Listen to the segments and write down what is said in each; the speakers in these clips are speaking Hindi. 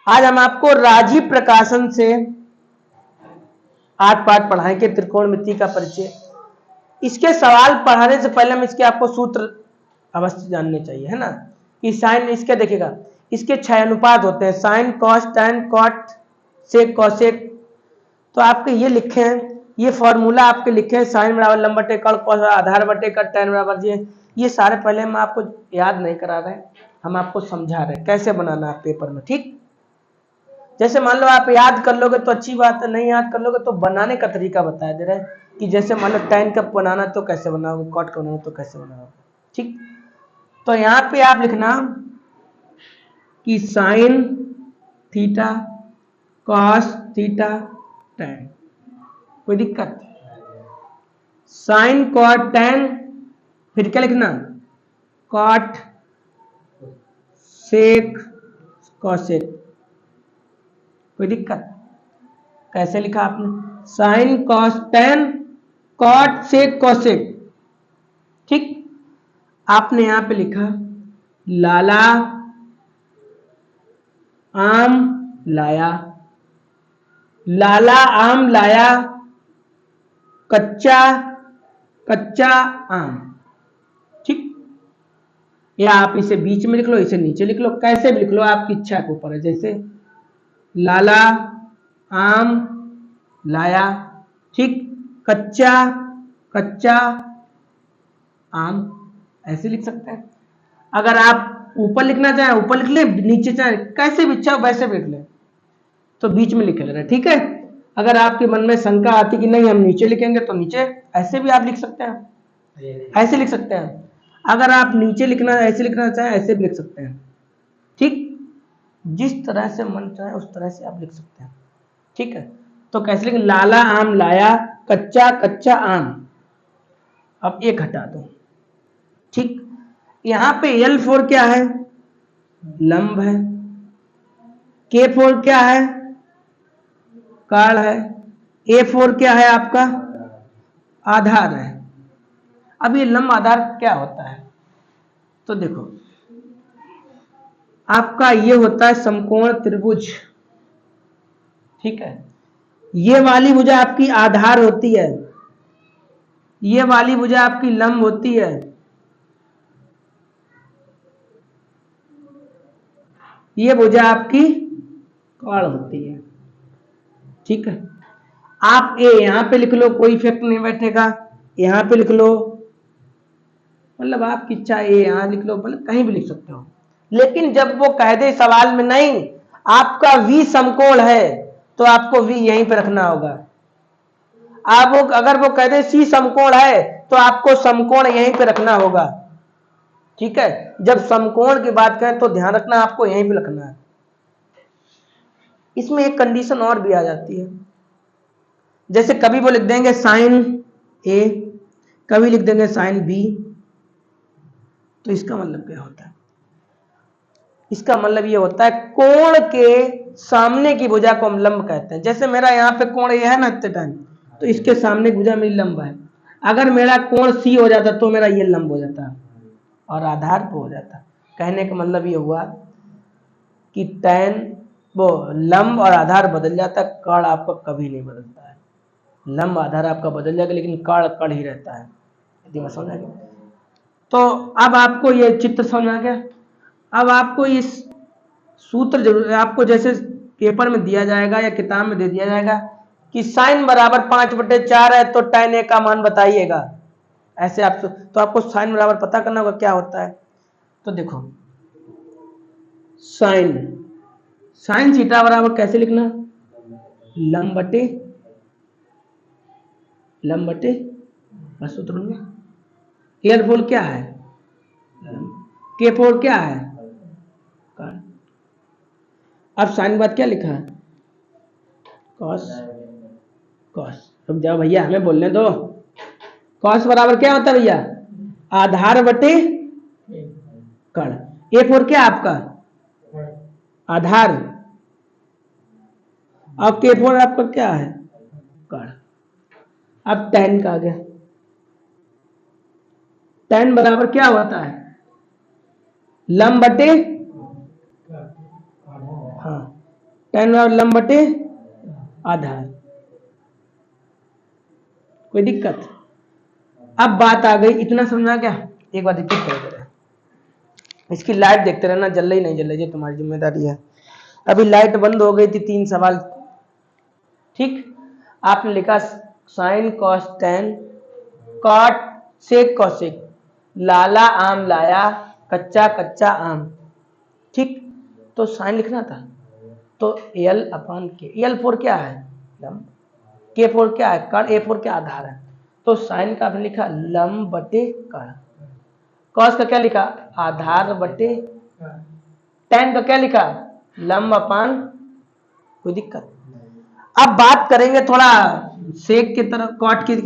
आज हम आपको राजीव प्रकाशन से 8 पाठ पढ़ाएंगे त्रिकोणमिति का परिचय। इसके सवाल पढ़ाने से पहले हम इसके आपको सूत्र अवश्य जानने चाहिए, है ना। कि साइन इसके देखिएगा, इसके 6 अनुपात होते हैं, sine cos tan cot sec cosec. तो आपके ये लिखे हैं, ये फॉर्मूला आपके लिखे हैं, साइन बराबर लंब बटे कर्ण, कॉस आधार बटे कर्ण, टैन बराबर ये सारे पहले हम आपको याद नहीं करा रहे हैं, हम आपको समझा रहे हैं कैसे बनाना है पेपर में, ठीक। जैसे मान लो आप याद कर लोगे तो अच्छी बात है, नहीं याद कर लोगे तो बनाने का तरीका बताया दे रहा है कि जैसे मान लो टैन का बनाना तो कैसे बनाओगे, कॉट का बनाना तो कैसे बनाओगे, ठीक। तो यहाँ पे आप लिखना कि sine theta cos theta tan, कोई दिक्कत, साइन कॉट टैन, फिर क्या लिखना, कॉट सेक कॉसेक, कोई दिक्कत। कैसे लिखा आपने, sine cos tan cot sec cosec, ठीक। आपने यहां पे लिखा लाला आम लाया, लाला आम लाया, कच्चा कच्चा आम, ठीक। या आप इसे बीच में लिख लो, इसे नीचे लिख लो, कैसे भी लिख लो, आपकी इच्छा के ऊपर है। जैसे लाला आम लाया, ठीक, कच्चा कच्चा आम, ऐसे लिख सकते हैं। अगर आप ऊपर लिखना चाहें ऊपर लिख ले, नीचे चाहे कैसे भी इच्छा वैसे भी लिख ले, तो बीच में लिख ले रहे, ठीक है। अगर आपके मन में शंका आती कि नहीं हम नीचे लिखेंगे तो नीचे, ऐसे भी आप लिख सकते हैं, ऐसे लिख सकते हैं। अगर आप नीचे लिखना ऐसे लिखना चाहें ऐसे भी लिख सकते हैं, ठीक। जिस तरह से मन चाहे उस तरह से आप लिख सकते हैं, ठीक है। तो कैसे लिखें, लाला आम लाया, कच्चा कच्चा आम, अब एक हटा दो, ठीक। यहां पे L4 क्या है, लंब है, K4 क्या है, काल है, A4 क्या है आपका, आधार है। अब ये लंब आधार क्या होता है, तो देखो आपका ये होता है समकोण त्रिभुज, ठीक है। ये वाली भुजा आपकी आधार होती है, ये वाली भुजा आपकी लंब होती है, ये भुजा आपकी काल होती है, ठीक है। आप ए यहां पे लिख लो, कोई इफेक्ट नहीं बैठेगा, यहां पे लिख लो, मतलब आपकी इच्छा ए यहां लिख लो, मतलब कहीं भी लिख सकते हो। लेकिन जब वो कह दे सवाल में नहीं आपका V समकोण है तो आपको V यहीं पे रखना होगा। आप वो अगर वो कह दे C समकोण है तो आपको समकोण यहीं पे रखना होगा, ठीक है। जब समकोण की बात करें तो ध्यान रखना आपको यहीं पे रखना है। इसमें एक कंडीशन और भी आ जाती है, जैसे कभी वो लिख देंगे साइन A, कभी लिख देंगे साइन B, तो इसका मतलब क्या होता है, इसका मतलब ये होता है कोण के सामने की भुजा को हम लंब कहते हैं। जैसे मेरा यहाँ पे कोण ये है ना इतने टाइम, तो इसके सामने की भुजा मेरी लंब है। अगर मेरा कोण C हो जाता तो मेरा ये लंब हो जाता और आधार पे हो जाता। कहने का मतलब ये हुआ कि टैन वो लंब और आधार बदल जाता, कर्ण आपका कभी नहीं बदलता है। लंब आधार आपका बदल जाएगा लेकिन कर्ण कर्ण ही रहता है, यदि मैं समझ आ गया। तो अब आपको ये चित्र समझ आ गया। अब आपको इस सूत्र जरूर आपको जैसे पेपर में दिया जाएगा या किताब में दे दिया जाएगा कि साइन बराबर 5/4 है तो tan a का मान बताइएगा, ऐसे आप तो आपको साइन बराबर पता करना होगा क्या होता है। तो देखो साइन साइन थीटा बराबर कैसे लिखना, लंब बटे बस सूत्र में L4 क्या है, K4 क्या है, अब साइन बाद क्या लिखा है, कॉस कॉस। रुक जाओ भैया हमें बोलने दो। कॉस बराबर क्या होता है भैया, आधार बटे कर्ण। A4 क्या आपका, आधार, अब K4 आपका क्या है, कर्ण। अब tan का आ गया, tan बराबर क्या होता है, लंब बटे, हाँ tan बराबर लंब बटे आधार। कोई दिक्कत? अब बात आ गई, इतना समझा क्या? एक बार रिपीट कर दे रहे, इसकी लाइट देखते रहना, जल रही नहीं जल रही, ये तुम्हारी जिम्मेदारी है। अभी लाइट बंद हो गई थी, 3 सवाल, ठीक। आपने लिखा sine cos tan cot sec cosec, लाला आम लाया कच्चा कच्चा आम, ठीक। तो साइन लिखना था, तो एल अपॉन के, एल फोर क्या है? लंब, के फोर क्या है? कर्ण, ए फोर क्या आधार है। तो साइन का आपने लिखा लंब बटे कर्ण, कॉस का क्या लिखा? आधार बटे, टेन का क्या लिखा? लंब अपान, कोई दिक्कत? अब बात करेंगे थोड़ा सेक की तरफ, कॉट की।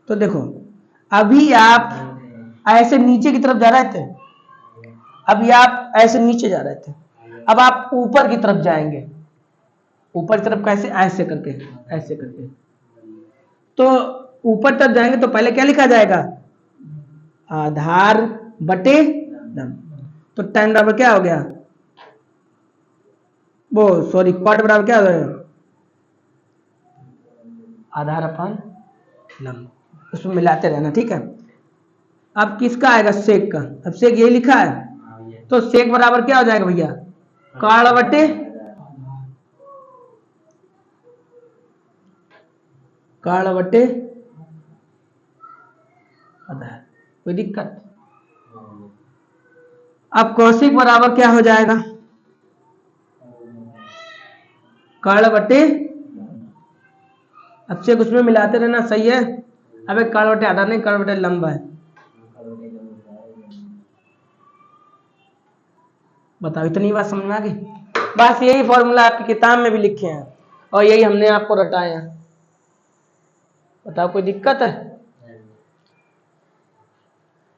तो देखो, अभी आप ऐसे नीचे की तरफ जा रहे थे, अभी आप ऐसे नीचे जा रहे थे, अब आप ऊपर की तरफ जाएंगे। ऊपर की तरफ कैसे? ऐसे करके, ऐसे करके। तो ऊपर तरफ जाएंगे तो पहले क्या लिखा जाएगा? आधार बटे लंब। तो tan बराबर क्या हो गया? वो सॉरी, कॉट बराबर क्या हो गया? आधार अपान लंब, उसमें मिलाते रहना, ठीक है। अब किसका आएगा? सेक का। अब सेक ये लिखा है, तो सेक बराबर क्या हो जाएगा भैया? कर्ण बटे, कर्ण बटे आधार, कोई दिक्कत? अब कौशिक बराबर क्या हो जाएगा? कर्ण बटे, अब से उसमें मिलाते रहना, सही है। अबे कर्ण बटे आधार नहीं, कर्ण बटे लंब है। बताओ, इतनी बात समझ में आ गई? बस यही फॉर्मूला आपकी किताब में भी लिखे हैं और यही हमने आपको रटाए हैं। बताओ, कोई दिक्कत है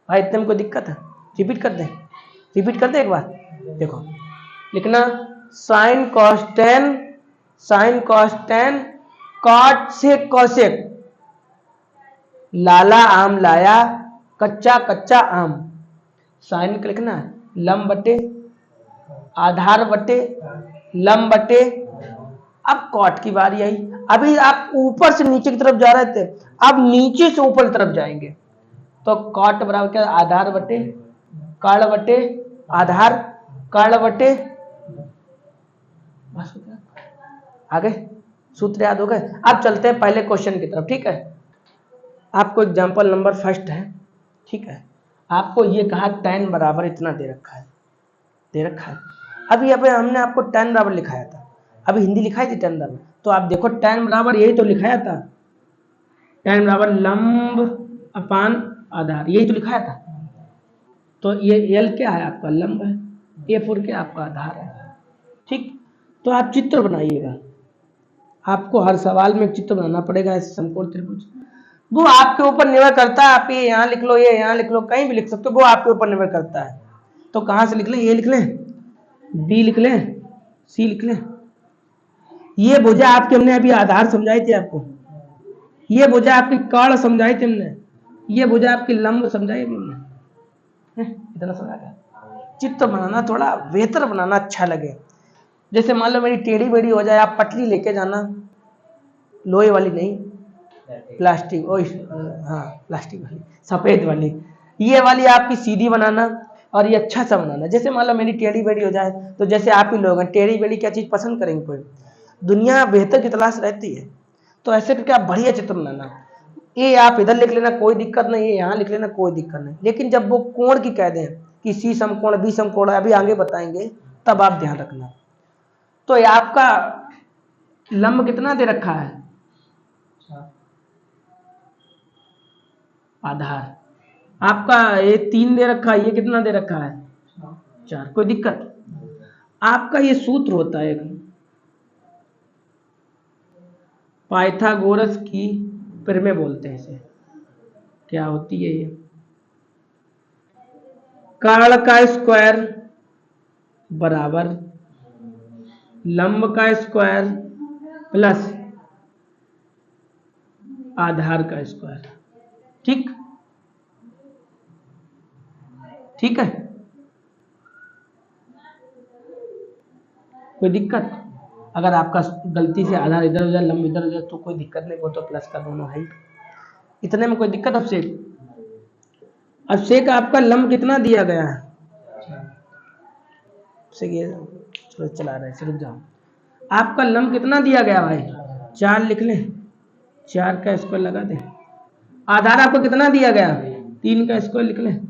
भाई? इतने में कोई दिक्कत है? रिपीट कर दें, रिपीट कर दें एक बार। देखो, लिखना sine cos tan, sine cos tan cot sec cosec, लाला आम लाया कच्चा कच्चा आम। साइन का लिखना है लंब बटे आधार बटे लंब बटे, अब कॉट की बारी आई। अभी आप ऊपर से नीचे की तरफ जा रहे थे, अब नीचे से ऊपर की तरफ जाएंगे, तो कॉट बराबर क्या? आधार बटे कर्ण बटे आधार, कर्ण बटे, बस हो गया। आगे सूत्र याद हो गए? अब चलते हैं पहले क्वेश्चन की तरफ, ठीक है। आपको एग्जांपल नंबर फर्स्ट है, ठीक है। आपको ये कहा tan बराबर इतना दे रखा है, दे रखा है। अभी यहाँ पे हमने आपको tan बराबर लिखाया था, अभी हिंदी लिखाई थी tan बराबर, तो आप देखो tan बराबर यही तो लिखाया था, tan बराबर लंब अपान आधार, यही तो लिखाया था। तो ये L क्या है? आपका लंब है, A4 क्या आपका आधार है, ठीक। तो आप चित्र बनाइएगा, आपको हर सवाल में चित्र बनाना पड़ेगा ऐसे समकोण त्रिभुज। वो आपके ऊपर निर्भर करता है, आप ये यहाँ लिख लो, ये यहाँ लिख लो, कहीं भी लिख सकते हो, वो आपके ऊपर निर्भर करता है। तो कहाँ से लिख लें? ये लिख लें, B लिख लें, C लिख लें। ये भुजा आपके हमने अभी आधार समझाई थी आपको, ये भुजा आपकी कर्ण समझाई थी हमने, ये भुजा आपकी लंब समझाई थी हमने। इतना समझा गया? चित्र बनाना थोड़ा बेहतर बनाना, अच्छा लगे। जैसे मान लो मेरी टेढ़ी बेढ़ी हो जाए, आप पटली लेके जाना, लोहे वाली नहीं, प्लास्टिक, ओ हाँ प्लास्टिक वाली, सफेद वाली, ये वाली आपकी सीधी बनाना और ये अच्छा सा बनाना। जैसे मान लो मेरी टेढ़ी बेढ़ी हो जाए, तो जैसे आप ही लोग हैं, टेढ़ी बेढ़ी क्या चीज़ पसंद करेंगे? कोई दुनिया बेहतर की तलाश रहती है, तो ऐसे करके आप बढ़िया चित्र बनाना। ये आप इधर लिख लेना, कोई दिक्कत नहीं, ये यहाँ लिख लेना, कोई दिक्कत नहीं। लेकिन जब वो कोण की कह दें कि सी समकोण बी समकोण, अभी आगे बताएंगे, तब आप ध्यान रखना। तो ये आपका लंब कितना दे रखा है? आधार आपका ये 3 दे रखा है, ये कितना दे रखा है? 4। कोई दिक्कत? आपका ये सूत्र होता है एक, पाइथागोरस की प्रमेय बोलते हैं इसे। क्या होती है ये? कर्ण का स्क्वायर बराबर लंब का स्क्वायर प्लस आधार का स्क्वायर, ठीक, ठीक है। कोई दिक्कत? अगर आपका गलती से आधार इधर उधर लंब इधर उधर तो कोई दिक्कत नहीं, वो तो प्लस का दोनों है ही। इतने में कोई दिक्कत? अब सेक आपका लंब कितना दिया गया है? चलो चला रहे हैं, रुक जाओ। आपका लंब कितना दिया गया भाई? 4 लिख लें, 4 का स्क्वायर लगा दें। आधार आपको कितना दिया गया? 3 का स्क्वायर लिख लें।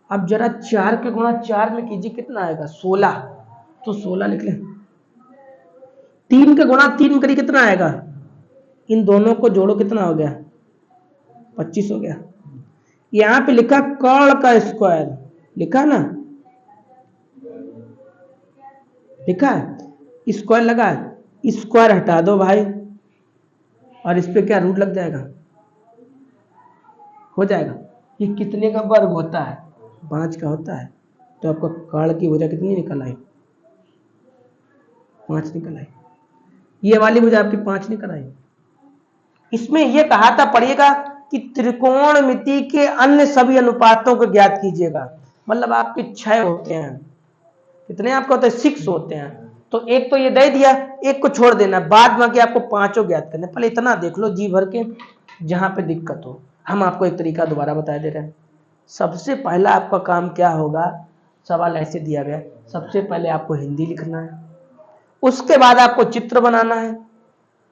अब जरा 4 के गुणा 4 में कीजिए, कितना आएगा? 16, तो 16 लिख लें। 3 का गुणा 3 में करिए, कितना आएगा? इन दोनों को जोड़ो, कितना हो गया? 25 हो गया। यहां पे लिखा कर्ण का स्क्वायर, लिखा ना, लिखा है स्क्वायर लगा है, स्क्वायर हटा दो भाई, और इस पे क्या रूट लग जाएगा, हो जाएगा। ये कितने का वर्ग होता है? 5 का होता है। तो आपको कर्ण की भुजा कितनी निकल आई? 5 निकल आई। ये वाली भुजा आपकी 5 निकल आई। इसमें ये कहा था, पढ़िएगा, कि त्रिकोणमिति के अन्य सभी अनुपातों को ज्ञात कीजिएगा। मतलब आपके 6 होते हैं, कितने आपको होते हैं? 6 होते हैं। तो एक तो ये दे दिया, एक को छोड़ देना, बाद में आपको 5 ज्ञात करने। पहले इतना देख लो जी भर के, जहां पे दिक्कत हो। हम आपको एक तरीका दोबारा बता दे रहे हैं। सबसे पहला आपका काम क्या होगा? सवाल ऐसे दिया गया, सबसे पहले आपको हिंदी लिखना है, उसके बाद आपको चित्र बनाना है,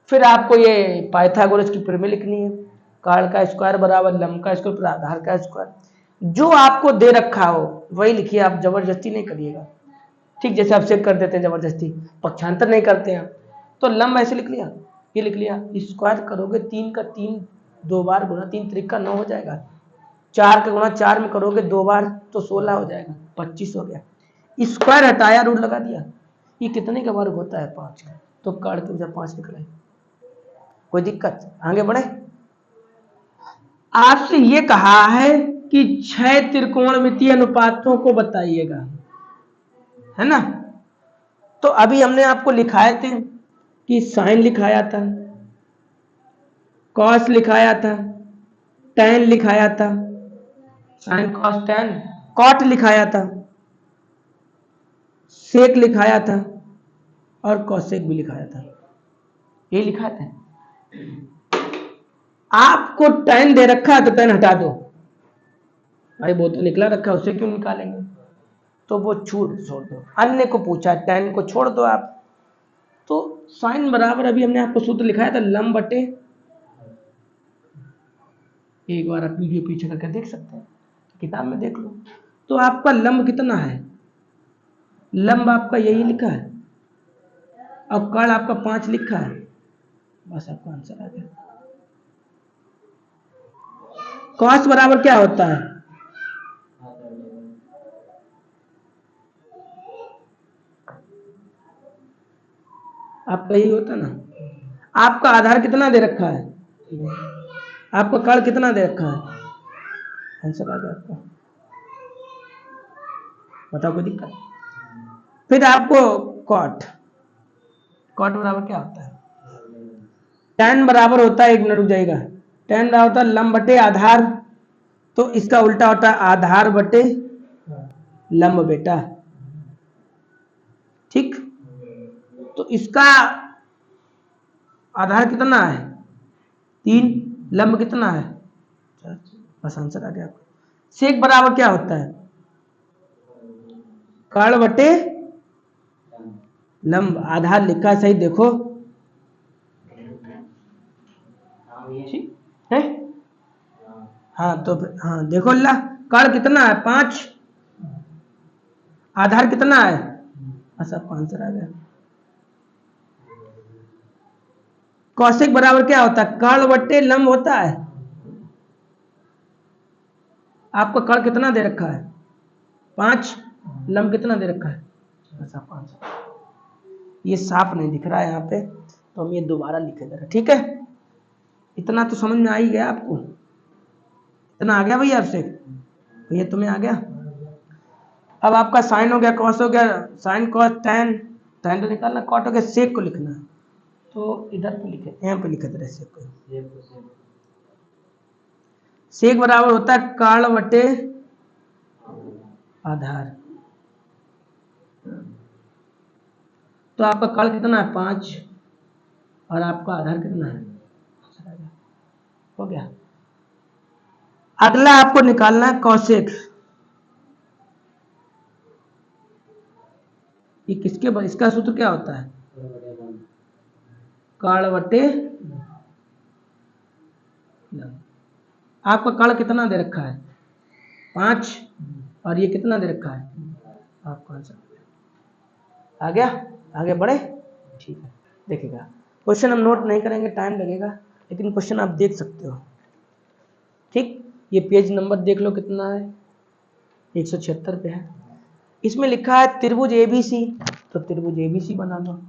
फिर आपको ये पाइथागोरस की प्रमेय लिखनी है, कर्ण का स्क्वायर बराबर लंब का स्क्वायर पर आधार का स्क्वायर। जो आपको दे रखा हो वही लिखिए, आप जबरदस्ती नहीं करिएगा। ठीक, जैसे आप चेक कर देते हैं जबरदस्ती, पक्षांतर नहीं करते हैं। तो लंब ऐसे लिख लिया, ये लिख लिया, स्क्वायर करोगे 3 का 3 2 बार गुना 3 त्रिक का 9 हो जाएगा। 4 का गुणा 4 में करोगे 2 बार तो 16 हो जाएगा, 25 हो गया। स्क्वायर हटाया, रूट लगा दिया। ये कितने का वर्ग होता है? 5 का। तो कर्ण की वजह 5 निकला। कोई दिक्कत? आगे बढ़े। आपसे ये कहा है कि 6 त्रिकोणमितीय अनुपातों को बताइएगा, है ना। तो अभी हमने आपको लिखाए थे कि साइन लिखाया था, कॉस लिखाया था, टैन लिखाया था, साइन कॉस टैन, कॉट लिखाया था, सेक लिखाया था, और कॉसेक भी लिखाया था। ये लिखा था। आपको टैन दे रखा है तो टैन हटा दो भाई, वो तो निकला रखा है, उसे क्यों निकालेंगे? तो वो छोड़ दो। अन्य को पूछा, टैन को छोड़ दो आप। तो साइन बराबर, अभी हमने आपको सूत्र लिखाया था, लंब बटे, एक बार आप वीडियो पीछे करके देख सकते हैं, किताब में देख लो। तो आपका लंब कितना है? लंब आपका यही लिखा है, अब कर्ण आपका 5 लिखा है, बस आपका आंसर आ गया। कॉस बराबर क्या होता है? आपका यही होता ना। आपका आधार कितना दे रखा है? आपका कर्ण कितना दे रखा है? आंसर आ गया आपका। बताओ, कोई दिक्कत? फिर आपको कॉट, कॉट बराबर क्या होता है? टैन बराबर होता है, एक मिनट रुक जाएगा, टैन बराबर होता है लंब बटे आधार, तो इसका उल्टा होता है आधार बटे लंब बेटा। ठीक, तो इसका आधार कितना है? 3, लंब कितना है? 4। बस आंसर आ गया आपका। सेक बराबर क्या होता है? कर्ण बटे लंब, आधार लिखा है सही, देखो ठीक है। हाँ तो हाँ देखो ला, कर्ण कितना है? 5, आधार कितना है? बस आपका आंसर आ गया। कौशिक बराबर क्या होता है? कर्ण बटे लंब होता है। आपका कर्ण कितना दे रखा है? 5, लंब कितना दे रखा है? बस आपका आंसर। ये साफ नहीं दिख रहा है यहाँ पे, तो हम ये दोबारा लिखे जरा, ठीक है। इतना तो समझ में आ ही गया आपको, इतना आ गया भैया आपसे, भैया तुम्हें आ गया। अब आपका साइन हो गया, कॉस हो गया, साइन कॉस टैन, टैन तो निकालना, कॉट हो गया, सेक को लिखना है। तो इधर पे लिखे, यहाँ पे लिखे थे सेक को। सेक बराबर होता है कर्ण बटे आधार। तो आपका काल कितना है 5 और आपका आधार कितना है, हो गया। अगला आपको निकालना है कॉसेक। ये किसके, इसका सूत्र क्या होता है, काल बटे, आपका काल कितना दे रखा है 5 और ये कितना दे रखा है, आपको आंसर आ गया। आगे बढ़े, ठीक है। देखिएगा क्वेश्चन हम नोट नहीं करेंगे, टाइम लगेगा, लेकिन क्वेश्चन आप देख सकते हो। ठीक, ये पेज नंबर देख लो कितना है, 176 पे है। इसमें लिखा है त्रिभुज एबीसी, तो त्रिभुज एबीसी बना लो,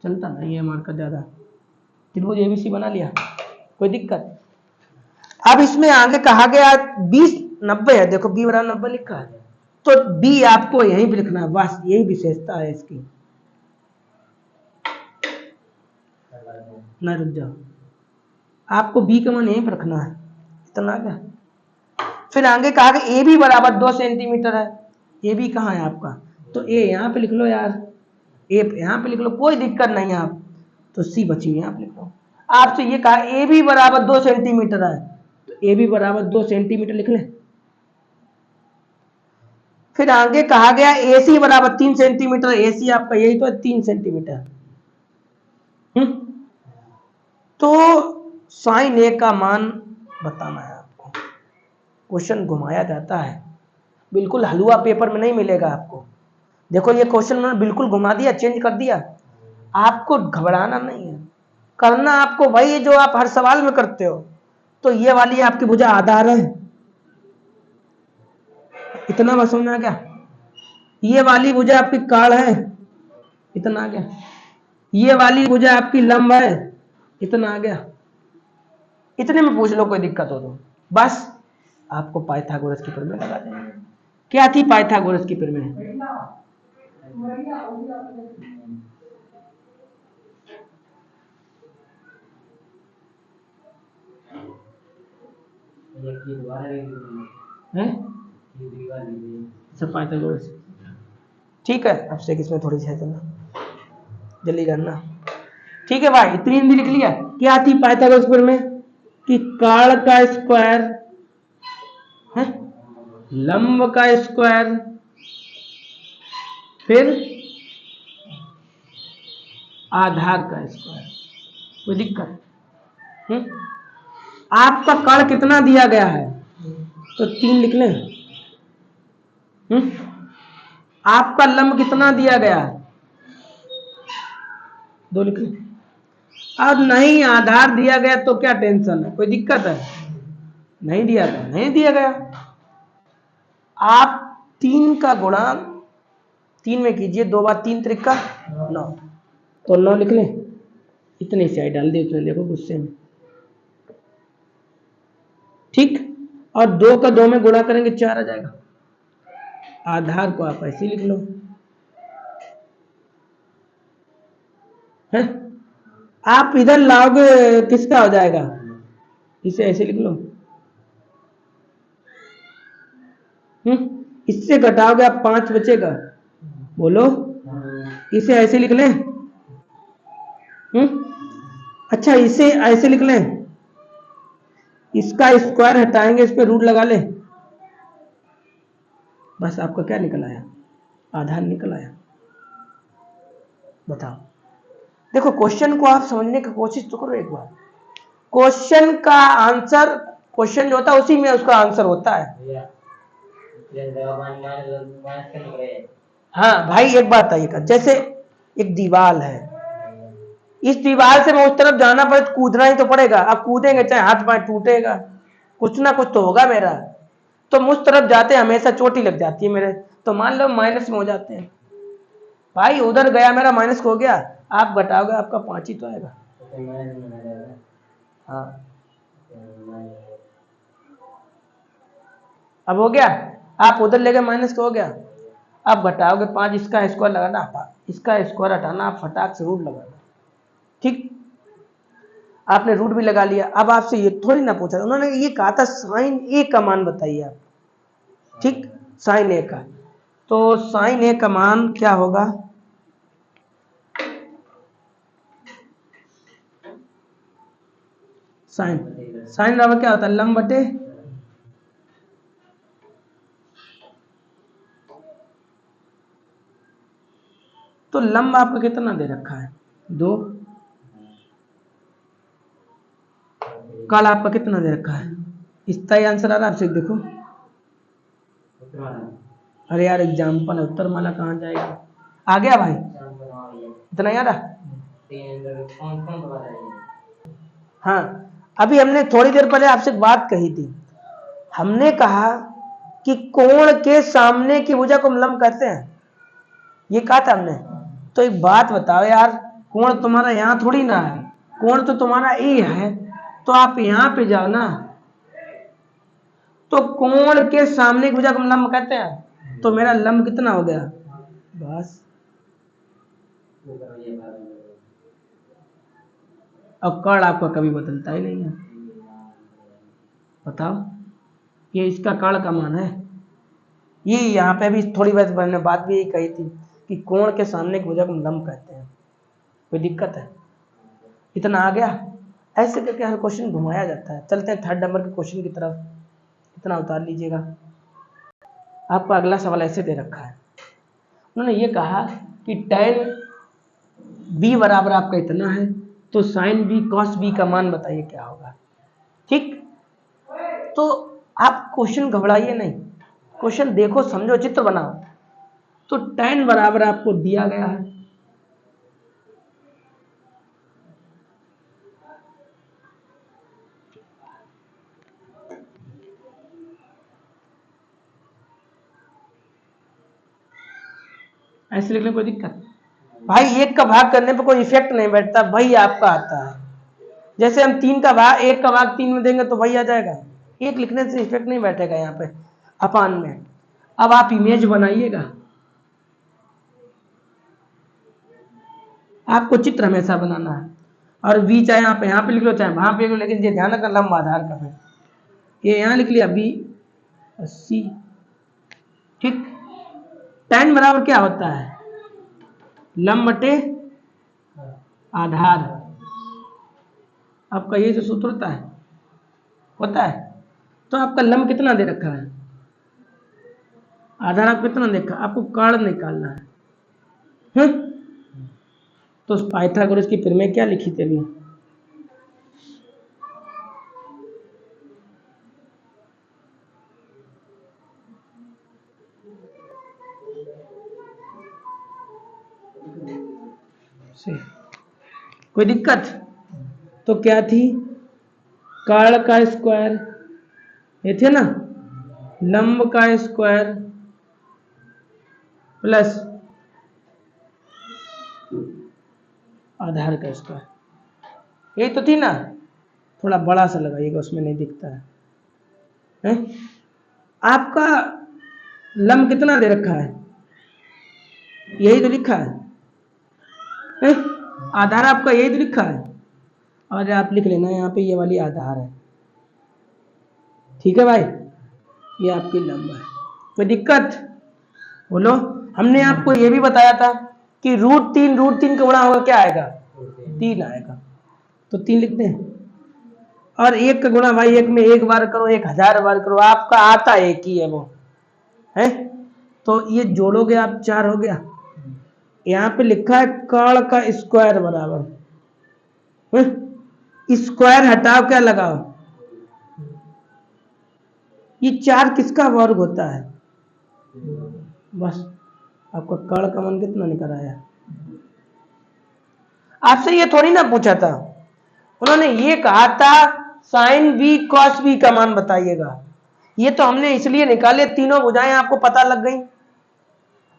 चलता नहीं है मार्कर ज्यादा। त्रिभुज एबीसी बना लिया, कोई दिक्कत। अब इसमें आगे कहा गया 20 90 है, देखो बी बराबर 90 लिखा है, तो बी आपको यहीं पे लिखना है, बस यही विशेषता है इसकी। ना रुक जाओ, आपको बी का मान यहीं पर रखना है, इतना आ गया। फिर आगे कहा कि ए बी बराबर 2 सेंटीमीटर है, ए बी कहाँ है आपका, तो ए यहाँ पे लिख लो यार, ए यहाँ पे लिख लो, कोई दिक्कत नहीं है आप, तो सी बची हुई यहाँ पे लिख लो। आपसे ये कहा ए बी बराबर 2 सेंटीमीटर है, तो ए बी बराबर 2 सेंटीमीटर लिख लें। फिर आगे कहा गया ए सी बराबर 3 सेंटीमीटर, ए सी आपका यही तो है 3 सेंटीमीटर। तो साइन ए का मान बताना है आपको। क्वेश्चन घुमाया जाता है, बिल्कुल हलवा पेपर में नहीं मिलेगा आपको। देखो ये क्वेश्चन उन्होंने बिल्कुल घुमा दिया, चेंज कर दिया। आपको घबराना नहीं है, करना आपको वही जो आप हर सवाल में करते हो। तो ये वाली आपकी भुजा आधार है, इतना बस समझ आ गया। ये वाली भुजा आपकी काड़ है, इतना आ गया। ये वाली भुजा आपकी लंब है, इतना आ गया। इतने में पूछ लो, कोई दिक्कत हो तो बस आपको पाइथागोरस की प्रमेय लगा देंगे। क्या थी पाइथागोरस की प्रमेय, पाइथागोरस, ठीक है। अब से इसमें थोड़ी सी है चलना, जल्दी करना, ठीक है भाई। इतनी हिंदी लिख लिया। क्या थी पाइथागोरस प्रमेय, कि काड़ का स्क्वायर है, लंब का स्क्वायर, फिर आधार का स्क्वायर, कोई दिक्कत। आपका काड़ कितना दिया गया है, तो 3 लिख लें। आपका लंब कितना दिया गया है, 2 लिख लें। अब नहीं आधार दिया गया तो क्या टेंशन है, कोई दिक्कत है, नहीं दिया गया, नहीं दिया गया। आप 3 का गुणा 3 में कीजिए, 2 बार 3 त्रिका 9, तो 9 लिख लें। इतनी स्याही डाल दी उसने, देखो गुस्से में, ठीक। और 2 का 2 में गुणा करेंगे 4 आ जाएगा। आधार को आप ऐसे लिख लो, है आप इधर लाओगे किसका हो जाएगा, इसे ऐसे लिख लो। इससे घटाओगे आप 5 बचेगा, बोलो, इसे ऐसे लिख लें। अच्छा इसे ऐसे लिख लें, इसका स्क्वायर हटाएंगे, इस पे रूट लगा ले, बस आपका क्या निकल आया, आधार निकल आया। बताओ, देखो क्वेश्चन को आप समझने की कोशिश तो करो एक बार। क्वेश्चन का आंसर, क्वेश्चन जो होता है उसी में उसका आंसर होता है। हाँ भाई एक बात आइएगा, जैसे एक दीवार है, इस दीवार से मैं उस तरफ जाना पड़े तो कूदना ही तो पड़ेगा। अब कूदेंगे चाहे हाथ पांव टूटेगा, कुछ ना कुछ तो होगा मेरा। तो उस तरफ जाते हमेशा चोट ही लग जाती है मेरे, तो मान लो माइनस में हो जाते हैं। भाई उधर गया मेरा माइनस हो गया, आप घटाओगे आपका 5 ही तो आएगा। हाँ अब हो गया, आप उधर ले गए माइनस तो हो गया। आप घटाओगे 5, इसका स्क्वायर लगाना, इसका स्क्वायर हटाना, आप फटाक से रूट लगाना, ठीक। आपने रूट भी लगा लिया। अब आपसे ये थोड़ी ना पूछा, उन्होंने ये कहा था साइन ए का मान बताइए आप, ठीक, साइन ए का। तो साइन ए का मान क्या होगा, साइन साइन बराबर क्या होता है, लंब बटे तो लंब आपका कितना दे रखा है 2, काल आपका कितना दे रखा है, इसका ही आंसर आ रहा है आपसे देखो। अरे यार एग्जाम्पल है, उत्तर माला कहाँ जाएगा, आ गया भाई, इतना याद आ। हाँ अभी हमने थोड़ी देर पहले आपसे एक बात कही थी, हमने कहा कि कोण के सामने की भुजा को हम लंब कहते हैं, ये कहा था हमने। तो एक बात बताओ यार, कोण तुम्हारा यहाँ थोड़ी ना है, कोण तो तुम्हारा ए है, तो आप यहाँ पे जाओ ना, तो कोण के सामने की भुजा को हम लंब कहते हैं, तो मेरा लंब कितना हो गया, बस। अब कर्ण आपका कभी बदलता ही नहीं है, बताओ, ये इसका कर्ण का मान है। ये यहाँ पे भी थोड़ी मैंने बात भी यही कही थी कि कोण के सामने की भुजा को हम लंब कहते हैं, कोई दिक्कत है, इतना आ गया। ऐसे करके हर क्वेश्चन घुमाया जाता है। चलते हैं थर्ड नंबर के क्वेश्चन की तरफ, इतना उतार लीजिएगा। आपका अगला सवाल ऐसे दे रखा है, उन्होंने ये कहा कि tan b बराबर आपका इतना है, तो sin b cos b का मान बताइए क्या होगा। ठीक, तो आप क्वेश्चन घबराइए नहीं, क्वेश्चन देखो समझो चित्र बनाओ। तो tan बराबर आपको दिया गया है, ऐसे लिखने कोई दिक्कत भाई, एक का भाग करने पे कोई इफेक्ट नहीं बैठता, भाई आपका आता है। जैसे हम 3 का भाग 1 का भाग 3 में देंगे तो वही आ जाएगा, एक लिखने से इफेक्ट नहीं बैठेगा यहाँ पे अपान में। अब आप इमेज बनाइएगा, आपको चित्र हमेशा बनाना है, और बी चाहे आप यहाँ पे लिख लो चाहे वहां पे लिख लो, लेकिन ये ध्यान रखना लंब आधार का है, ये यहाँ लिख लिया बी 80। ठीक, tan बराबर क्या होता है, लंब बटे आधार, आपका ये जो सूत्र होता है। तो आपका लंब कितना दे रखा है, आधार आपको कितना देखा, आपको कर्ण निकालना है। तो पाइथागोरस की प्रमेय क्या लिखी थी अभी, कोई दिक्कत, तो क्या थी, कर्ण का स्क्वायर, ये थे ना, लंब का स्क्वायर प्लस आधार का स्क्वायर, यही तो थी ना। थोड़ा बड़ा सा लगाइएगा, उसमें नहीं दिखता है। आपका लंब कितना दे रखा है, यही तो लिखा है। आधार आपका यही तो लिखा है, और आप लिख लेना यहाँ पे ये वाली आधार है। ठीक है भाई, ये आपकी लंब है, कोई दिक्कत बोलो। हमने आपको ये भी बताया था कि √3 का गुणा होगा क्या आएगा, 3 आएगा, तो 3 लिखते हैं। और 1 का गुणा भाई 1 में 1 बार करो, 1000 बार करो, आपका आता एक ही है वो है, तो ये जोड़ोगे आप 4 हो गया। यहाँ पे लिखा है कर्ण का स्क्वायर बराबर, स्क्वायर हटाओ क्या लगाओ, ये 4 किसका वर्ग होता है, बस आपका कर्ण का मान कितना निकल आया। आपसे ये थोड़ी ना पूछा था, उन्होंने ये कहा था साइन बी कॉस बी का मान बताइएगा, ये तो हमने इसलिए निकाले तीनों भुजाएं आपको पता लग गई।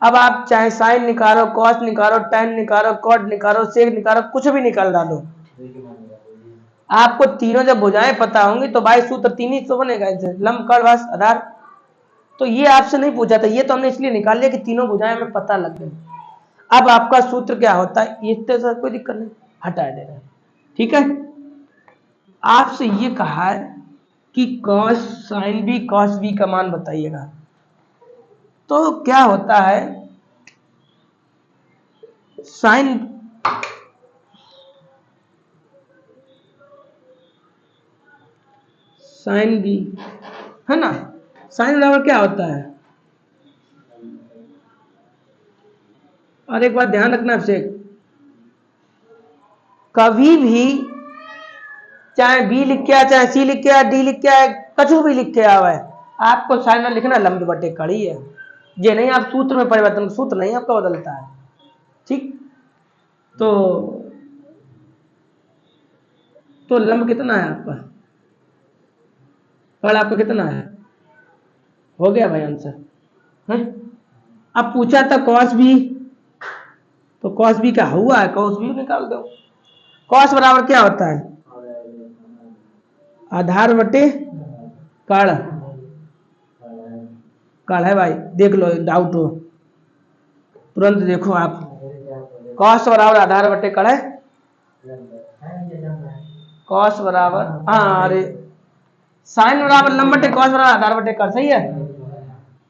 अब आप चाहे साइन निकालो, कॉस निकालो, tan निकालो, कॉट निकालो, सेक निकालो, कुछ भी निकाल डालो, आपको तीनों जब भुजाएं पता होंगी तो भाई सूत्र 3 ही तो बनेगा, लंब कर्ण भाग आधार। तो ये आपसे नहीं पूछा था, ये तो हमने इसलिए निकाल लिया कि तीनों भुजाएं हमें पता लग गई। अब आपका सूत्र क्या होता है, ये तो कोई दिक्कत नहीं, हटा देना। ठीक है, आपसे ये कहा है कि cos sin b cos b का मान बताइएगा। तो क्या होता है, साइन साइन बी है ना, साइन बराबर क्या होता है। और एक बात ध्यान रखना आपसे, कभी भी चाहे बी लिख के आए, चाहे सी लिख के आए, डी लिख के आए, कछु भी लिख के आवे, आपको साइन में लिखना लंब बटे कड़ी है। ये नहीं आप सूत्र में परिवर्तन, सूत्र नहीं आपका बदलता है। ठीक, तो लंब कितना है आपका, कड़ आपका कितना है, हो गया भाई आंसर है। अब पूछा था कॉस बी, तो कॉस बी क्या हुआ है, कॉस बी निकाल दो। कॉस बराबर क्या होता है, आधार बटे कड़, कड़ है भाई, देख लो डाउट हो तुरंत देखो आप, कॉस बराबर आधार बटे कड़ है, कॉस बराबर, हाँ अरे साइन बराबर लंब बटे कॉस बराबर आधार बटे कड़, सही है,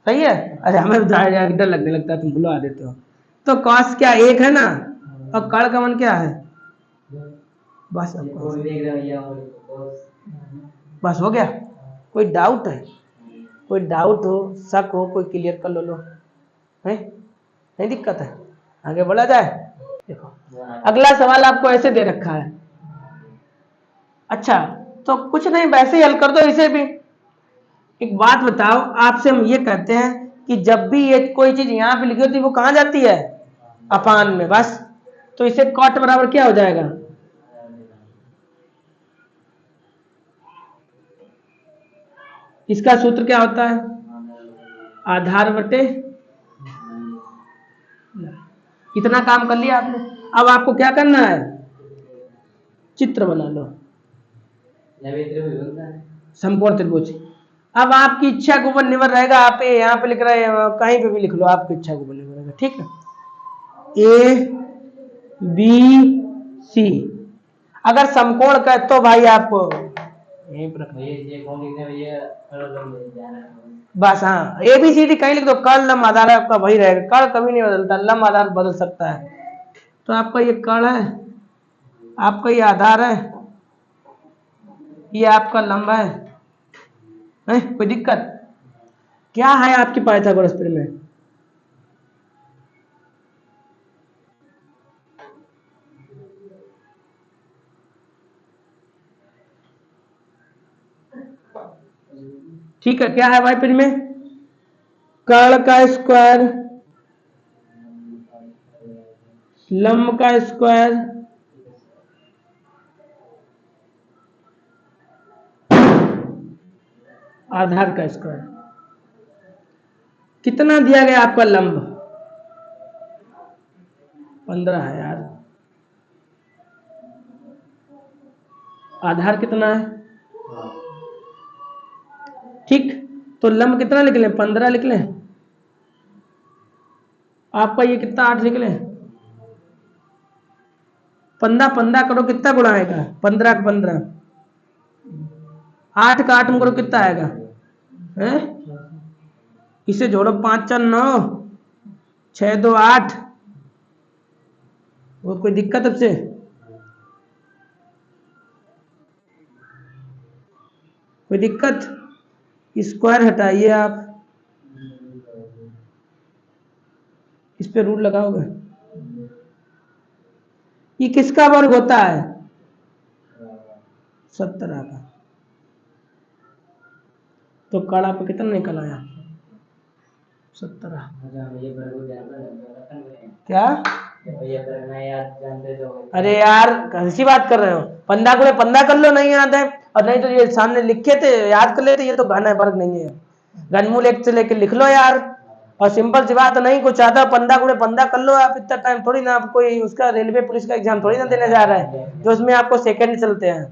सही है। अरे हमें डर लगने लगता है, तुम भुलवा देते हो। तो कॉस क्या एक है ना, और कड़ का मान क्या है, बस बस हो गया। कोई डाउट है, कोई डाउट हो, शक हो, कोई क्लियर कर लो है, नहीं दिक्कत है, आगे बढ़ा जाए। देखो अगला सवाल आपको ऐसे दे रखा है, अच्छा तो कुछ नहीं वैसे ही हल कर दो इसे भी। एक बात बताओ, आपसे हम ये कहते हैं कि जब भी ये कोई चीज यहाँ पे लिखी होती है वो कहाँ जाती है, अपान में, बस। तो इसे कॉट बराबर क्या हो जाएगा, इसका सूत्र क्या होता है, आधार बटे, इतना काम कर लिया आपने। अब आपको क्या करना है, चित्र बना लो, समकोण त्रिभुज। अब आपकी इच्छा के ऊपर निर्भर रहेगा, आप यहाँ पे लिख रहे हैं, कहीं पे भी लिख लो, आपकी इच्छा के ऊपर निर्भर रहेगा। ठीक है, ए बी सी अगर समकोण का तो भाई आप यहीं पर बस, हाँ ए बी सी डी कहीं लिख दो, कर्ण लंब आधार आपका वही रहेगा, कर्ण कभी नहीं बदलता, लंब आधार बदल सकता है। तो आपका ये कर्ण है, आपका ये आधार है, ये आपका लंब है, कोई दिक्कत क्या है आपकी पाइथागोरस प्रमेय में, ठीक है, क्या है भाई फिर में, कर्ण का स्क्वायर, लंब का स्क्वायर, आधार का स्क्वायर। कितना दिया गया आपका लंब, 15 है यार, आधार कितना है, ठीक, तो लंब कितना लिख लें, 15 लिख लें, आपका ये कितना 8 लिख लें, 15 15 करो कितना गुणा आएगा, 15 का 15, 8 का 8 में करो कितना आएगा है, इसे जोड़ो, 5 4 9, 6 2 8, वो कोई दिक्कत अब से, कोई दिक्कत, स्क्वायर हटाइए आप, इस पे रूट लगाओगे, ये किसका वर्ग होता है, 17 का। तो कड़ आपको कितना निकल आया, 17। क्या, अरे यार कैसी बात कर रहे हो, 15 गुणे 15 कर लो, नहीं याद है, और नहीं तो ये सामने लिखे थे याद कर लेते, ये तो घन है, वर्ग नहीं है, घनमूल 1 से लेके लिख लो यार, और सिंपल सी बात नहीं कुछ आता, 15 गुणे 15 कर लो आप, इतना टाइम थोड़ी ना, आप कोई उसका रेलवे पुलिस का एग्जाम थोड़ी ना देने जा रहा है जो उसमें आपको सेकंड चलते हैं,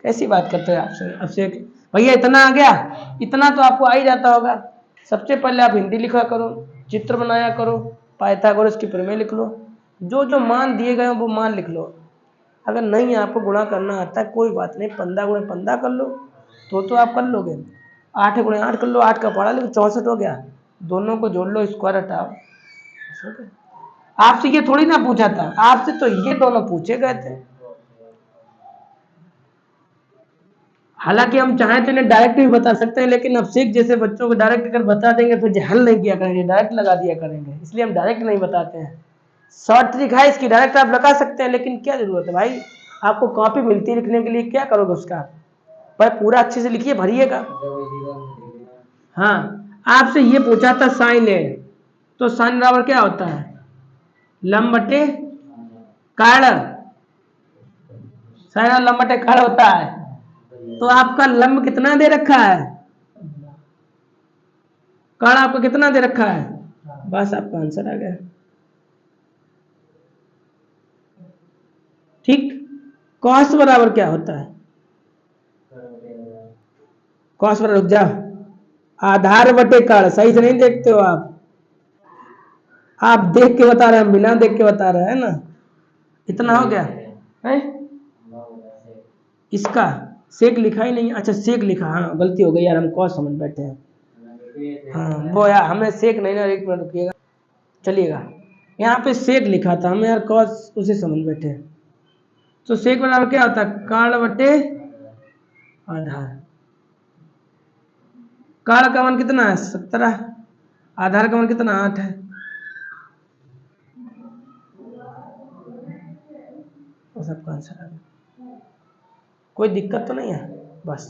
कैसी बात करते हैं आपसे, आपसे भैया इतना आ गया, इतना तो आपको आ ही जाता होगा। सबसे पहले आप हिंदी लिखा करो, चित्र बनाया करो, पाइथागोरस की प्रमेय लिख लो, जो जो मान दिए गए वो मान लिख लो। अगर नहीं आपको गुणा करना आता है कोई बात नहीं, 15 गुणे 15 कर लो, तो आप कर लोगे, 8 गुणे 8 कर लो, 8 का पढ़ा लो, 64 हो गया, दोनों को जोड़ लो, स्क्वायर हटाओ। आपसे ये थोड़ी ना पूछा था, आपसे तो ये दोनों पूछे गए थे। हालांकि हम चाहें तो इन्हें डायरेक्ट भी बता सकते हैं, लेकिन अब सीख जैसे बच्चों को डायरेक्ट अगर बता देंगे तो हल नहीं किया करेंगे, डायरेक्ट लगा दिया करेंगे, इसलिए हम डायरेक्ट नहीं बताते हैं। शॉर्ट ट्रिक है इसकी, डायरेक्ट आप लगा सकते हैं, लेकिन क्या जरूरत है भाई, आपको कॉपी मिलती है लिखने के लिए, क्या करोगे उसका, पर पूरा अच्छे से लिखिए, भरिएगा। हाँ, आपसे ये पूछा था साइन है, तो साइन बराबर क्या होता है, लंब बटे कर्ण। साइन और लंब बटे कर्ण होता है। तो आपका लंब कितना दे रखा है, कर्ण आपको कितना दे रखा है, बस आपका आंसर आ गया। ठीक। कॉस बराबर क्या होता है, कॉस बराबर, रुक जाओ, आधार बटे कर्ण। सही से नहीं देखते हो आप देख के बता रहे हैं, बिना देख के बता रहे हैं ना। इतना हो गया है, इसका सेक लिखा ही नहीं, अच्छा सेक लिखा, हाँ गलती हो गई यार, हम कॉस समझ बैठे हैं। हाँ वो यार हमें सेक नहीं ना, एक मिनट रुकिएगा, चलिएगा, यहाँ पे सेक लिखा था, हमें यार कॉस उसे समझ बैठे हैं। तो सेक बराबर क्या होता है, कर्ण बटे आधार। कर्ण का मान कितना है 17, आधार का मान कितना 8 है। सबका आंसर आ गया, कोई दिक्कत तो नहीं है, बस।